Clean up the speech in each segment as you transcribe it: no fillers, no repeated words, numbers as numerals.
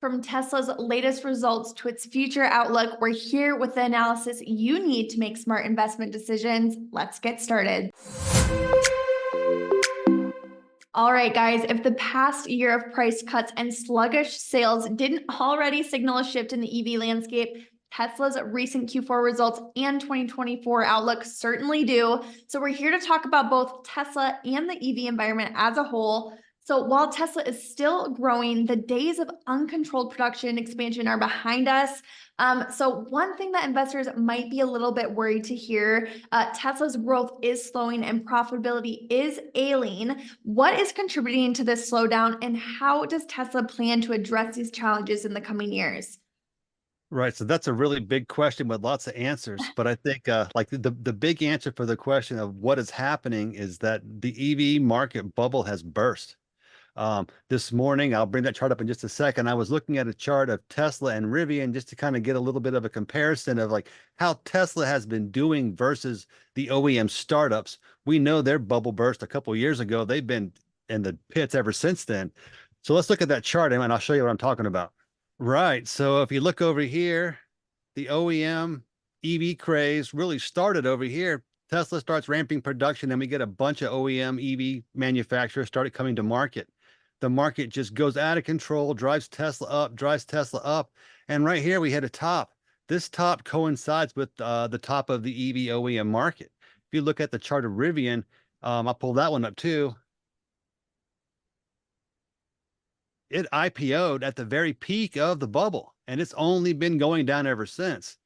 From Tesla's latest results to its future outlook, we're here with the analysis you need to make smart investment decisions. Let's get started. All right, guys, if the past year of price cuts and sluggish sales didn't already signal a shift in the EV landscape, Tesla's recent Q4 results and 2024 outlook certainly do. So, we're here to talk about both Tesla and the EV environment as a whole. So, while Tesla is still growing, the days of uncontrolled production expansion are behind us. So, one thing that investors might be a little bit worried to hear, Tesla's growth is slowing and profitability is ailing. What is contributing to this slowdown, and how does Tesla plan to address these challenges in the coming years? Right. So that's a really big question with lots of answers. But I think like the big answer for the question of what is happening is that the EV market bubble has burst. This morning, I'll bring that chart up in just a second. I was looking at a chart of Tesla and Rivian just to kind of get a little bit of a comparison of like how Tesla has been doing versus the OEM startups. We know their bubble burst a couple of years ago. They've been in the pits ever since then. So let's look at that chart and I'll show you what I'm talking about. Right. So if you look over here, the OEM EV craze really started over here. Tesla starts ramping production and we get a bunch of OEM EV manufacturers started coming to market. The market just goes out of control, drives Tesla up, drives Tesla up. And right here we hit a top. This top coincides with the top of the EV OEM market. If you look at the chart of Rivian, I'll pull that one up too. It IPO'd at the very peak of the bubble, and it's only been going down ever since.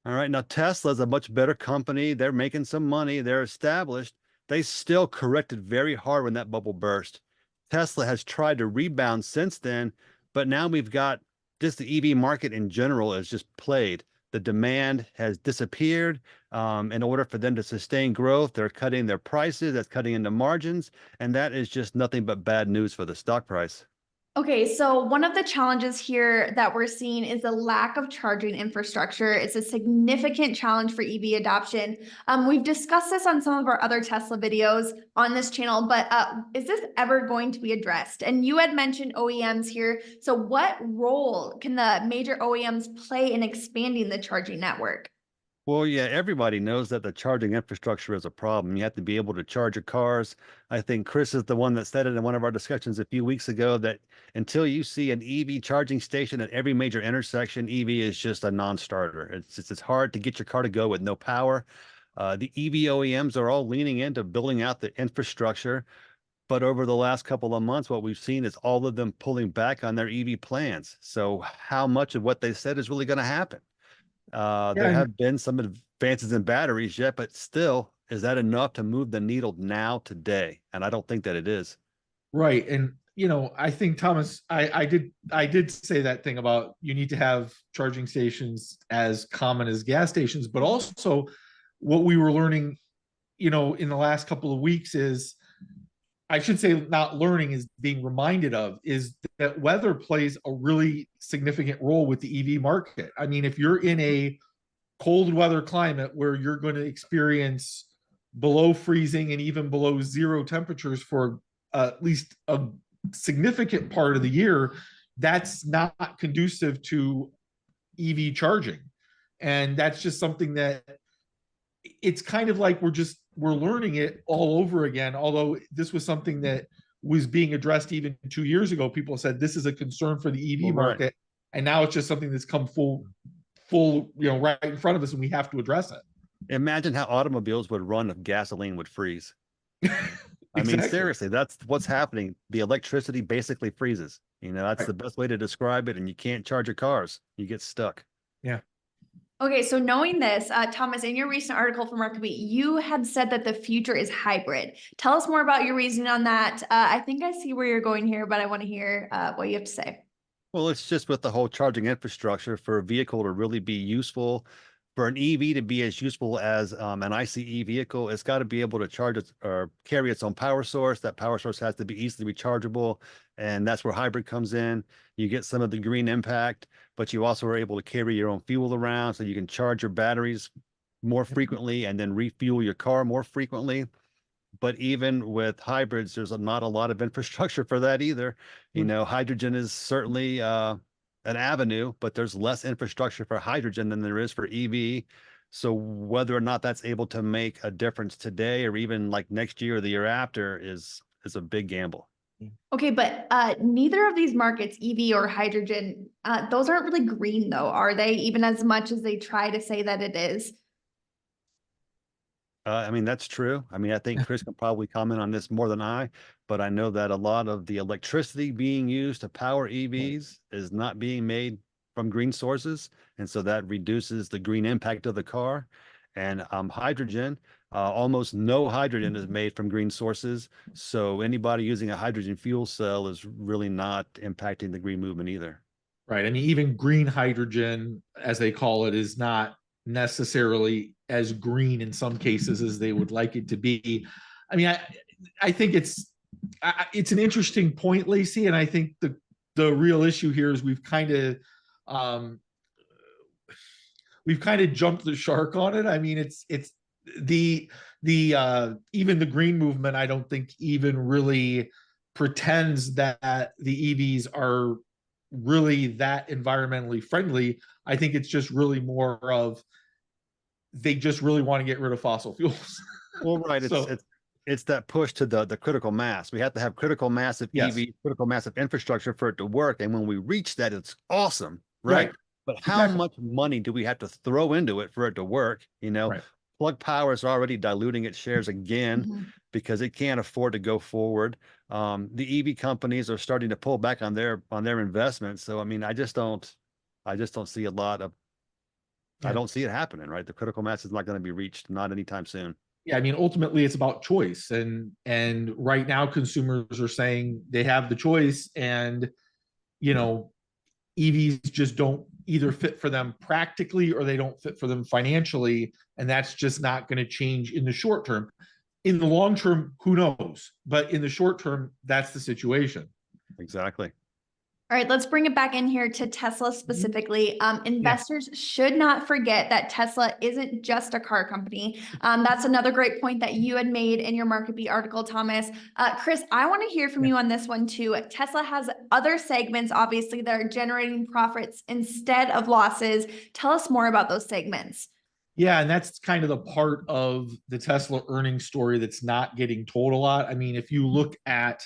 All right, now Tesla's a much better company. They're making some money. They're established. They still corrected very hard when that bubble burst. Tesla has tried to rebound since then, but now we've got just the EV market in general is just played. The demand has disappeared. In order for them to sustain growth, they're cutting their prices, that's cutting into margins, and that is just nothing but bad news for the stock price. Okay, so one of the challenges here that we're seeing is the lack of charging infrastructure. It's a significant challenge for EV adoption. We've discussed this on some of our other Tesla videos on this channel, but is this ever going to be addressed? And you had mentioned OEMs here. So, what role can the major OEMs play in expanding the charging network? Well, yeah, everybody knows that the charging infrastructure is a problem. You have to be able to charge your cars. I think Chris is the one that said it in one of our discussions a few weeks ago that until you see an EV charging station at every major intersection, EV is just a non-starter. It's hard to get your car to go with no power. The EV OEMs are all leaning into building out the infrastructure. But over the last couple of months, what we've seen is all of them pulling back on their EV plans. So how much of what they said is really going to happen? There Yeah, have been some advances in batteries yet, but still, is that enough to move the needle now today? And I don't think that it is. right. And I think Thomas, I did say that thing about you need to have charging stations as common as gas stations, but also what we were learning, in the last couple of weeks is I should say not learning is being reminded of is that weather plays a really significant role with the EV market. I mean, if you're in a cold weather climate where you're going to experience below freezing and even below zero temperatures for at least a significant part of the year, that's not conducive to EV charging. And that's just something that it's kind of like we're learning it all over again. Although this was something that was being addressed even 2 years ago. People said this is a concern for the EV Well, right. market, and now it's just something that's come full, right in front of us, and we have to address it. Imagine how automobiles would run if gasoline would freeze. I mean, Exactly. seriously, that's what's happening. The electricity basically freezes. That's Right. the best way to describe it. And you can't charge your cars. You get stuck. Yeah. Okay, so knowing this, Thomas, in your recent article from MarketBeat, you had said that the future is hybrid. Tell us more about your reasoning on that. I think I see where you're going here, but I want to hear what you have to say. Well, it's just with the whole charging infrastructure for a vehicle to really be useful, for an EV to be as useful as an ICE vehicle, it's got to be able to charge it or carry its own power source. That power source has to be easily rechargeable, and that's where hybrid comes in. You get some of the green impact, but you also are able to carry your own fuel around, so you can charge your batteries more frequently and then refuel your car more frequently. But even with hybrids, there's not a lot of infrastructure for that either. You know, hydrogen is certainly an avenue, but there's less infrastructure for hydrogen than there is for EV. So whether or not that's able to make a difference today or even like next year or the year after is a big gamble. Okay, but neither of these markets, EV or hydrogen, those aren't really green though, are they? Even as much as they try to say that it is. I mean, that's true. I mean, I think Chris can probably comment on this more than I, but I know that a lot of the electricity being used to power EVs is not being made from green sources. And so that reduces the green impact of the car. And hydrogen, almost no hydrogen is made from green sources. So anybody using a hydrogen fuel cell is really not impacting the green movement either. Right. I mean, even green hydrogen, as they call it, is not necessarily as green in some cases as they would like it to be. I mean, I think it's an interesting point, Lacey, and I think the real issue here is um, we've kind of jumped the shark on it. I mean, it's the even the green movement, I don't think even really pretends that the EVs are really that environmentally friendly. I think it's just really more of they just really want to get rid of fossil fuels. Well, right. So It's that push to the critical mass. We have to have critical mass of yes, EV, critical mass of infrastructure for it to work. And when we reach that, it's awesome, right? right, But how exactly, much money do we have to throw into it for it to work? You know, right. Plug Power is already diluting its shares again Mhm. because it can't afford to go forward. The EV companies are starting to pull back on their investments. So I mean, I just don't see a lot of I Yeah. don't see it happening, right? The critical mass is not going to be reached, not anytime soon. Yeah, I mean, ultimately it's about choice, and right now consumers are saying they have the choice, and you know, EVs just don't either fit for them practically or they don't fit for them financially, and that's just not going to change in the short term. In the long term, who knows? But in the short term, that's the situation. Exactly. All right, let's bring it back in here to Tesla specifically. Yeah. Investors should not forget that Tesla isn't just a car company. That's another great point that you had made in your MarketBeat article, Thomas. Chris, I want to hear from you on this one too. Tesla has other segments, obviously, that are generating profits instead of losses. Tell us more about those segments. Yeah, and that's kind of the part of the Tesla earnings story that's not getting told a lot. I mean, if you look at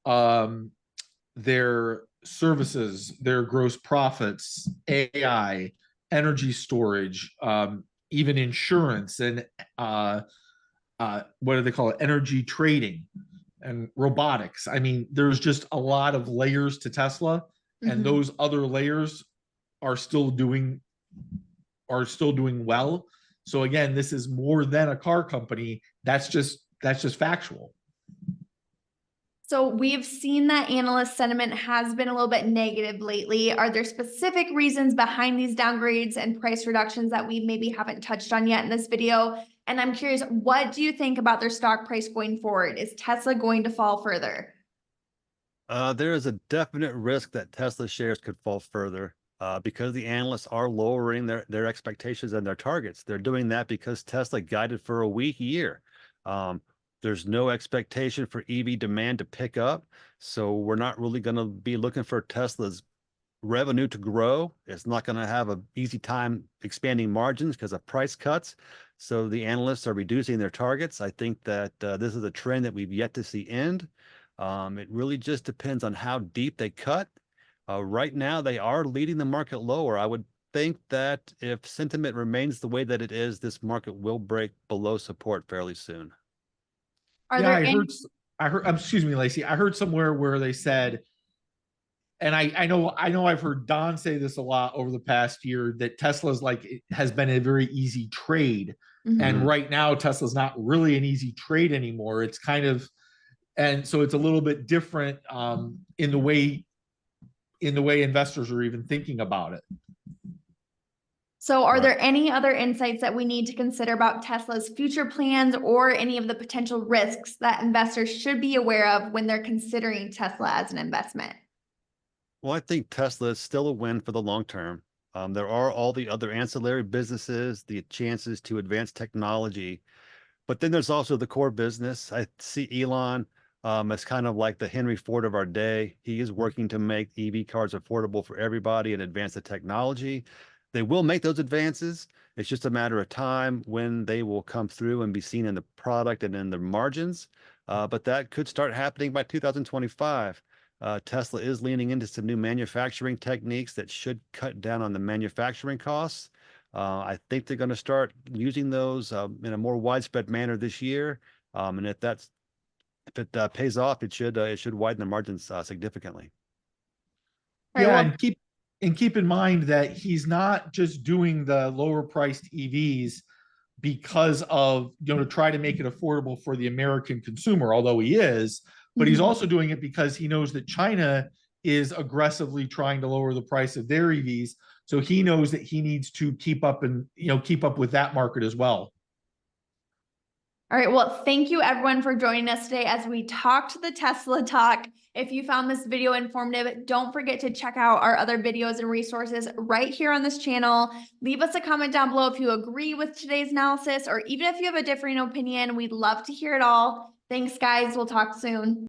um, their services, their gross profits, AI, energy storage, even insurance, and what do they call it? Energy trading and robotics. I mean, there's just a lot of layers to Tesla, and Mhm. those other layers are still doing well. So again, this is more than a car company. That's just factual. So we've seen that analyst sentiment has been a little bit negative lately. Are there specific reasons behind these downgrades and price reductions that we maybe haven't touched on yet in this video? And I'm curious, what do you think about their stock price going forward? Is Tesla going to fall further? There is a definite risk that Tesla shares could fall further because the analysts are lowering their expectations and their targets. They're doing that because Tesla guided for a weak year. Um, there's no expectation for EV demand to pick up, so we're not really going to be looking for Tesla's revenue to grow. It's not going to have an easy time expanding margins because of price cuts. So the analysts are reducing their targets. I think that this is a trend that we've yet to see end. It really just depends on how deep they cut. Right now, they are leading the market lower. I would think that if sentiment remains the way that it is, this market will break below support fairly soon. Are Yeah, there any? I heard. Excuse me, Lacey. I heard somewhere where they said, and I know I've heard Don say this a lot over the past year, that Tesla's like it has been a very easy trade, and Mhm. right now Tesla's not really an easy trade anymore. It's kind of, and so it's a little bit different in the way investors are even thinking about it. So are Right. there any other insights that we need to consider about Tesla's future plans or any of the potential risks that investors should be aware of when they're considering Tesla as an investment? Well, I think Tesla is still a win for the long term. There are all the other ancillary businesses, the chances to advance technology. But then there's also the core business. I see Elon as kind of like the Henry Ford of our day. He is working to make EV cars affordable for everybody and advance the technology. They will make those advances. It's just a matter of time when they will come through and be seen in the product and in the margins. But that could start happening by 2025. Tesla is leaning into some new manufacturing techniques that should cut down on the manufacturing costs. I think they're going to start using those in a more widespread manner this year. And if it pays off, it should widen the margins significantly. All right, Yeah, well, and keep in mind that he's not just doing the lower priced EVs because of, to try to make it affordable for the American consumer, although he is, but he's also doing it because he knows that China is aggressively trying to lower the price of their EVs. So he knows that he needs to keep up with that market as well. All right, well, thank you everyone for joining us today as we talked the Tesla talk. If you found this video informative, don't forget to check out our other videos and resources right here on this channel. Leave us a comment down below if you agree with today's analysis, or even if you have a differing opinion. We'd love to hear it all. Thanks, guys. We'll talk soon.